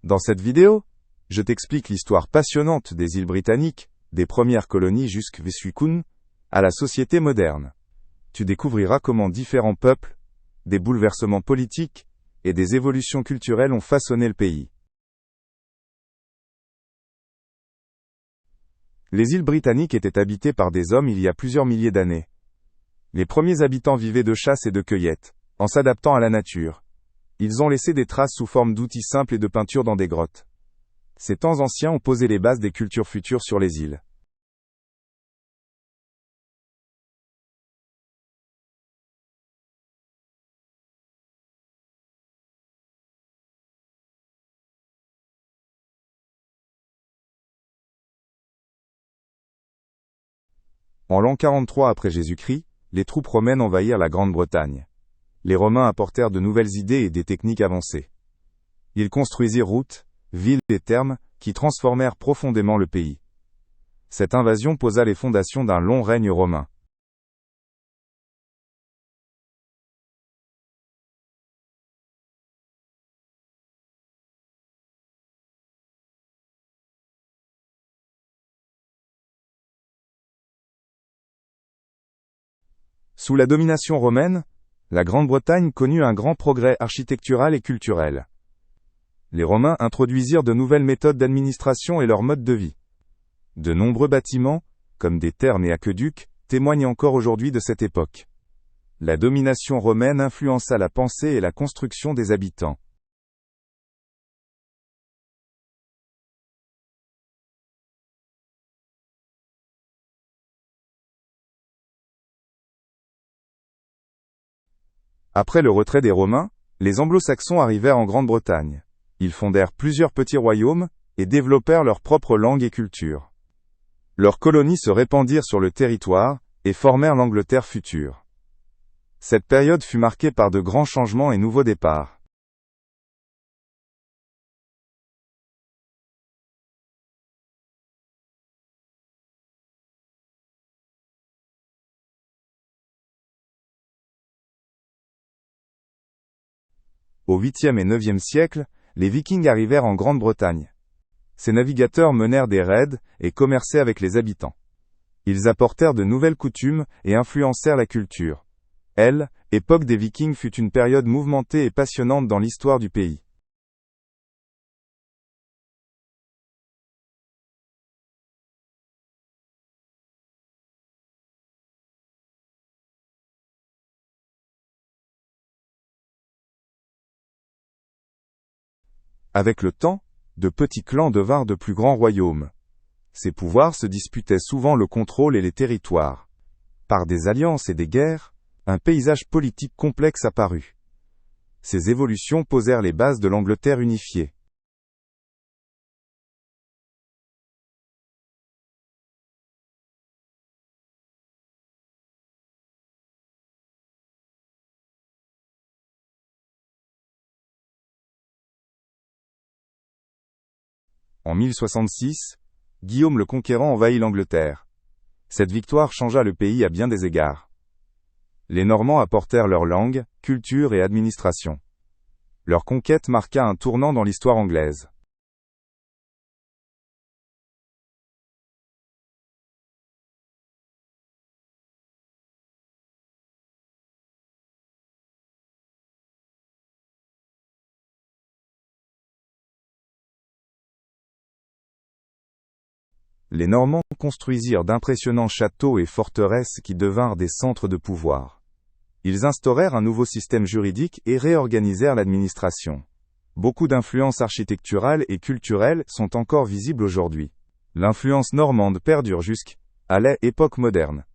Dans cette vidéo, je t'explique l'histoire passionnante des îles britanniques, des premières colonies jusqu'à Suicune, à la société moderne. Tu découvriras comment différents peuples, des bouleversements politiques et des évolutions culturelles ont façonné le pays. Les îles britanniques étaient habitées par des hommes il y a plusieurs milliers d'années. Les premiers habitants vivaient de chasse et de cueillette, en s'adaptant à la nature. Ils ont laissé des traces sous forme d'outils simples et de peintures dans des grottes. Ces temps anciens ont posé les bases des cultures futures sur les îles. En l'an 43 après Jésus-Christ, les troupes romaines envahirent la Grande-Bretagne. Les Romains apportèrent de nouvelles idées et des techniques avancées. Ils construisirent routes, villes et thermes, qui transformèrent profondément le pays. Cette invasion posa les fondations d'un long règne romain. Sous la domination romaine, la Grande-Bretagne connut un grand progrès architectural et culturel. Les Romains introduisirent de nouvelles méthodes d'administration et leur mode de vie. De nombreux bâtiments, comme des thermes et aqueducs, témoignent encore aujourd'hui de cette époque. La domination romaine influença la pensée et la construction des habitants. Après le retrait des Romains, les Anglo-Saxons arrivèrent en Grande-Bretagne. Ils fondèrent plusieurs petits royaumes et développèrent leur propre langue et culture. Leurs colonies se répandirent sur le territoire et formèrent l'Angleterre future. Cette période fut marquée par de grands changements et nouveaux départs. Au 8e et 9e siècle, les Vikings arrivèrent en Grande-Bretagne. Ces navigateurs menèrent des raids et commerçaient avec les habitants. Ils apportèrent de nouvelles coutumes et influencèrent la culture. L'époque des Vikings fut une période mouvementée et passionnante dans l'histoire du pays. Avec le temps, de petits clans devinrent de plus grands royaumes. Ces pouvoirs se disputaient souvent le contrôle et les territoires. Par des alliances et des guerres, un paysage politique complexe apparut. Ces évolutions posèrent les bases de l'Angleterre unifiée. En 1066, Guillaume le Conquérant envahit l'Angleterre. Cette victoire changea le pays à bien des égards. Les Normands apportèrent leur langue, culture et administration. Leur conquête marqua un tournant dans l'histoire anglaise. Les Normands construisirent d'impressionnants châteaux et forteresses qui devinrent des centres de pouvoir. Ils instaurèrent un nouveau système juridique et réorganisèrent l'administration. Beaucoup d'influences architecturales et culturelles sont encore visibles aujourd'hui. L'influence normande perdure jusqu'à l'époque moderne.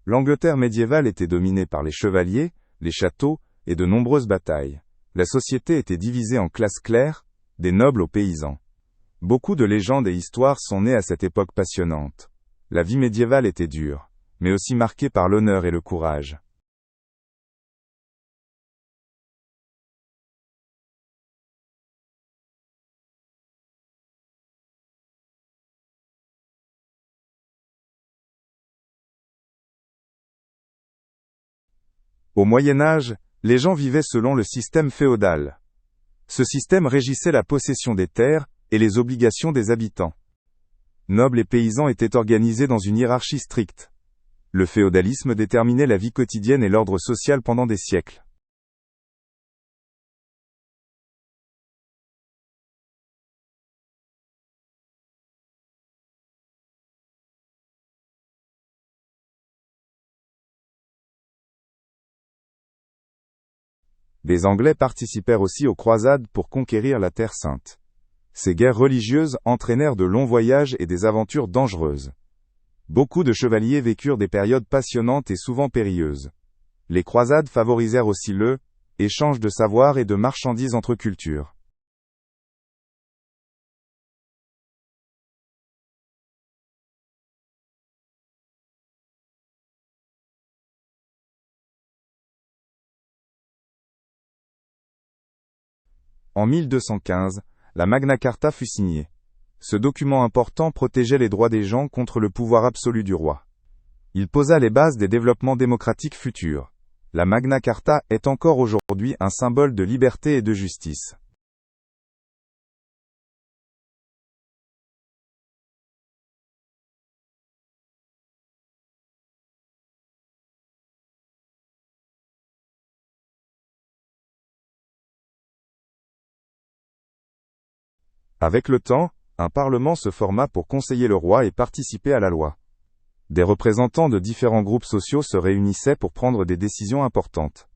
L'Angleterre médiévale était dominée par les chevaliers, les châteaux et de nombreuses batailles. La société était divisée en classes claires, des nobles aux paysans. Beaucoup de légendes et histoires sont nées à cette époque passionnante. La vie médiévale était dure, mais aussi marquée par l'honneur et le courage. Au Moyen Âge, les gens vivaient selon le système féodal. Ce système régissait la possession des terres et les obligations des habitants. Nobles et paysans étaient organisés dans une hiérarchie stricte. Le féodalisme déterminait la vie quotidienne et l'ordre social pendant des siècles. Des Anglais participèrent aussi aux croisades pour conquérir la Terre Sainte. Ces guerres religieuses entraînèrent de longs voyages et des aventures dangereuses. Beaucoup de chevaliers vécurent des périodes passionnantes et souvent périlleuses. Les croisades favorisèrent aussi le échange de savoir et de marchandises entre cultures. En 1215, la Magna Carta fut signée. Ce document important protégeait les droits des gens contre le pouvoir absolu du roi. Il posa les bases des développements démocratiques futurs. La Magna Carta est encore aujourd'hui un symbole de liberté et de justice. Avec le temps, un parlement se forma pour conseiller le roi et participer à la loi. Des représentants de différents groupes sociaux se réunissaient pour prendre des décisions importantes.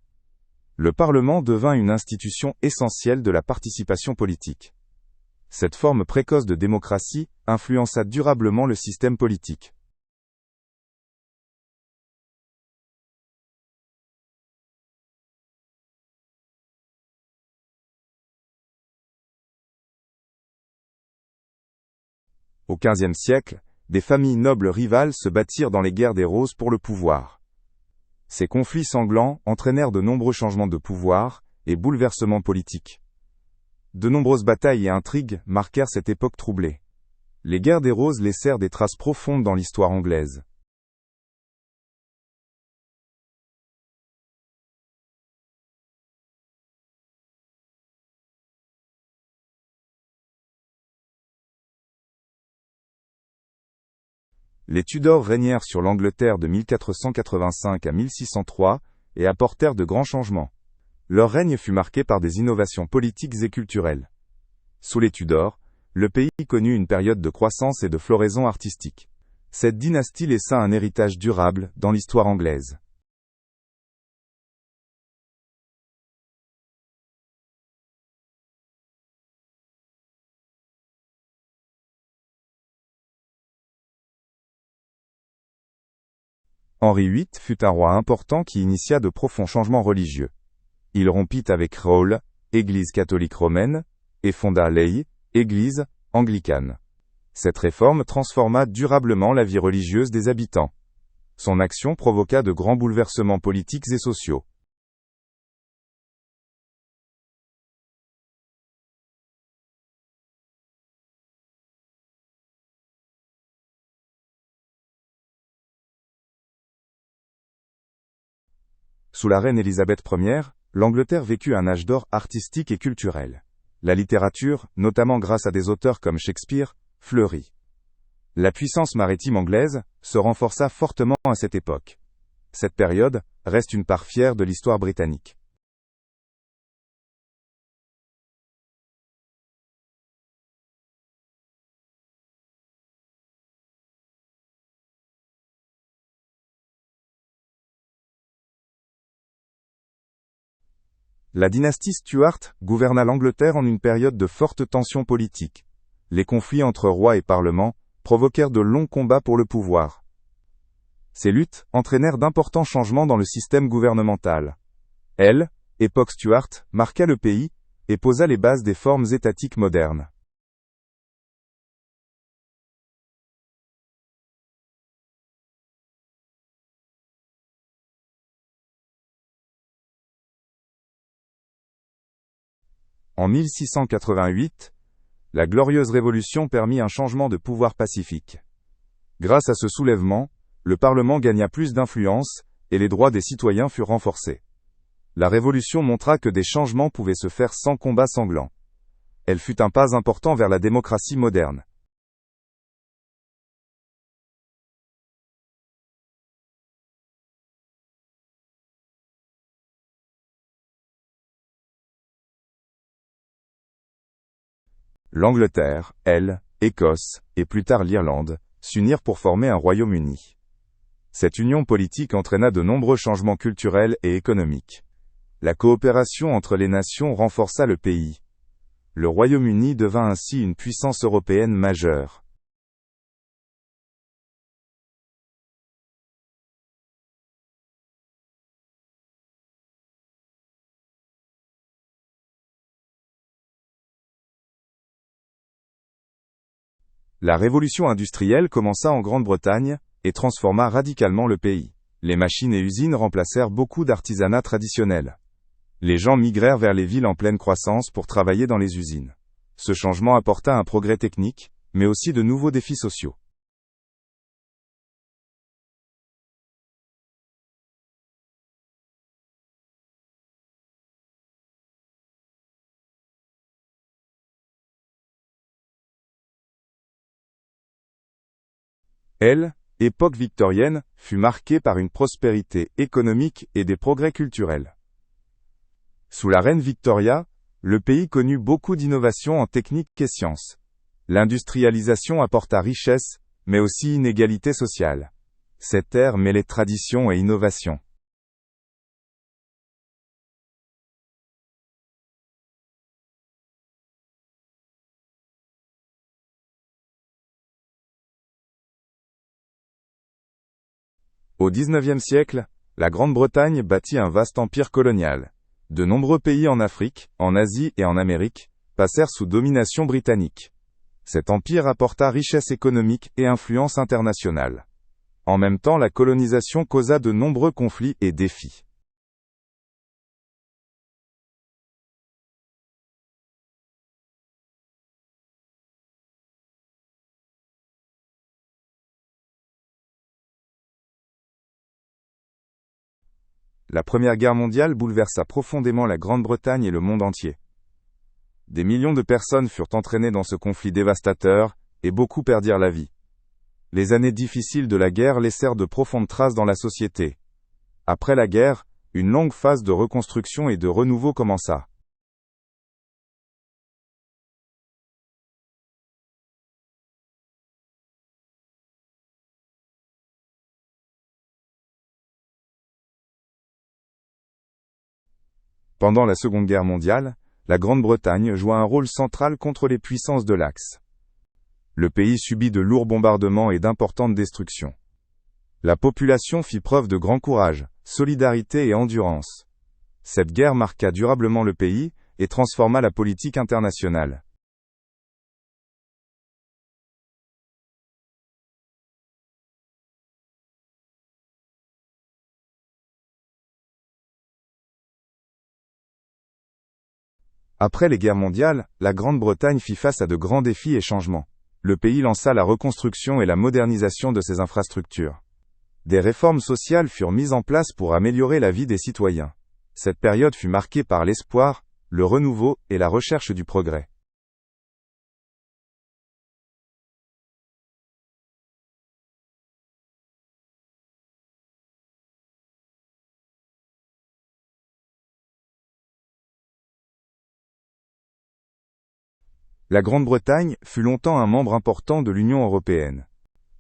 Le Parlement devint une institution essentielle de la participation politique. Cette forme précoce de démocratie influença durablement le système politique. Au XVe siècle, des familles nobles rivales se battirent dans les guerres des roses pour le pouvoir. Ces conflits sanglants entraînèrent de nombreux changements de pouvoir et bouleversements politiques. De nombreuses batailles et intrigues marquèrent cette époque troublée. Les guerres des roses laissèrent des traces profondes dans l'histoire anglaise. Les Tudors régnèrent sur l'Angleterre de 1485 à 1603 et apportèrent de grands changements. Leur règne fut marqué par des innovations politiques et culturelles. Sous les Tudors, le pays connut une période de croissance et de floraison artistique. Cette dynastie laissa un héritage durable dans l'histoire anglaise. Henri VIII fut un roi important qui initia de profonds changements religieux. Il rompit avec Raoul, Église catholique romaine, et fonda l'Église, Église anglicane. Cette réforme transforma durablement la vie religieuse des habitants. Son action provoqua de grands bouleversements politiques et sociaux. Sous la reine Élisabeth Ier, l'Angleterre vécut un âge d'or artistique et culturel. La littérature, notamment grâce à des auteurs comme Shakespeare, fleurit. La puissance maritime anglaise se renforça fortement à cette époque. Cette période reste une part fière de l'histoire britannique. La dynastie Stuart gouverna l'Angleterre en une période de forte tension politique. Les conflits entre rois et parlement provoquèrent de longs combats pour le pouvoir. Ces luttes entraînèrent d'importants changements dans le système gouvernemental. Époque Stuart, marqua le pays et posa les bases des formes étatiques modernes. En 1688, la Glorieuse Révolution permit un changement de pouvoir pacifique. Grâce à ce soulèvement, le Parlement gagna plus d'influence, et les droits des citoyens furent renforcés. La Révolution montra que des changements pouvaient se faire sans combat sanglant. Elle fut un pas important vers la démocratie moderne. L'Angleterre, elle, Écosse, et plus tard l'Irlande, s'unirent pour former un Royaume-Uni. Cette union politique entraîna de nombreux changements culturels et économiques. La coopération entre les nations renforça le pays. Le Royaume-Uni devint ainsi une puissance européenne majeure. La révolution industrielle commença en Grande-Bretagne, et transforma radicalement le pays. Les machines et usines remplacèrent beaucoup d'artisanat traditionnel. Les gens migrèrent vers les villes en pleine croissance pour travailler dans les usines. Ce changement apporta un progrès technique, mais aussi de nouveaux défis sociaux. Époque victorienne, fut marquée par une prospérité économique et des progrès culturels. Sous la reine Victoria, le pays connut beaucoup d'innovations en technique et sciences. L'industrialisation apporta richesse, mais aussi inégalité sociale. Cette ère mêlait tradition et innovation. Au XIXe siècle, la Grande-Bretagne bâtit un vaste empire colonial. De nombreux pays en Afrique, en Asie et en Amérique passèrent sous domination britannique. Cet empire apporta richesse économique et influence internationale. En même temps, la colonisation causa de nombreux conflits et défis. La Première Guerre mondiale bouleversa profondément la Grande-Bretagne et le monde entier. Des millions de personnes furent entraînées dans ce conflit dévastateur, et beaucoup perdirent la vie. Les années difficiles de la guerre laissèrent de profondes traces dans la société. Après la guerre, une longue phase de reconstruction et de renouveau commença. Pendant la Seconde Guerre mondiale, la Grande-Bretagne joua un rôle central contre les puissances de l'Axe. Le pays subit de lourds bombardements et d'importantes destructions. La population fit preuve de grand courage, solidarité et endurance. Cette guerre marqua durablement le pays, et transforma la politique internationale. Après les guerres mondiales, la Grande-Bretagne fit face à de grands défis et changements. Le pays lança la reconstruction et la modernisation de ses infrastructures. Des réformes sociales furent mises en place pour améliorer la vie des citoyens. Cette période fut marquée par l'espoir, le renouveau et la recherche du progrès. La Grande-Bretagne fut longtemps un membre important de l'Union européenne.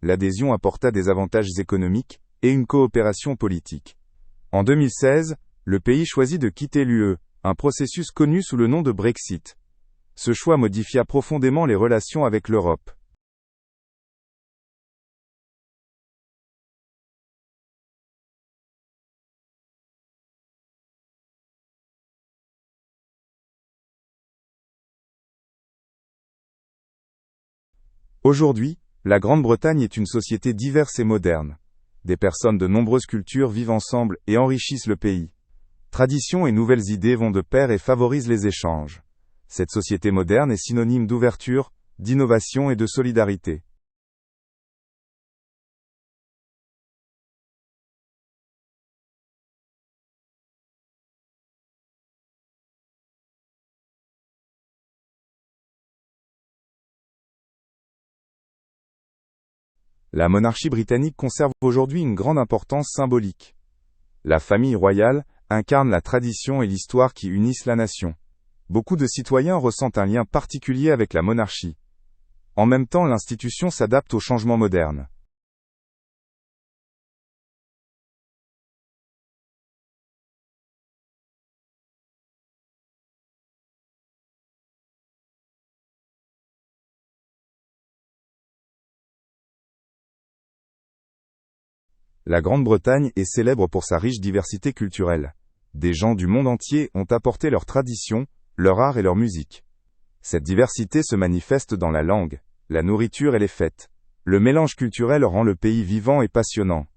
L'adhésion apporta des avantages économiques et une coopération politique. En 2016, le pays choisit de quitter l'UE, un processus connu sous le nom de Brexit. Ce choix modifia profondément les relations avec l'Europe. Aujourd'hui, la Grande-Bretagne est une société diverse et moderne. Des personnes de nombreuses cultures vivent ensemble et enrichissent le pays. Traditions et nouvelles idées vont de pair et favorisent les échanges. Cette société moderne est synonyme d'ouverture, d'innovation et de solidarité. La monarchie britannique conserve aujourd'hui une grande importance symbolique. La famille royale incarne la tradition et l'histoire qui unissent la nation. Beaucoup de citoyens ressentent un lien particulier avec la monarchie. En même temps, l'institution s'adapte aux changements modernes. La Grande-Bretagne est célèbre pour sa riche diversité culturelle. Des gens du monde entier ont apporté leurs traditions, leur art et leur musique. Cette diversité se manifeste dans la langue, la nourriture et les fêtes. Le mélange culturel rend le pays vivant et passionnant.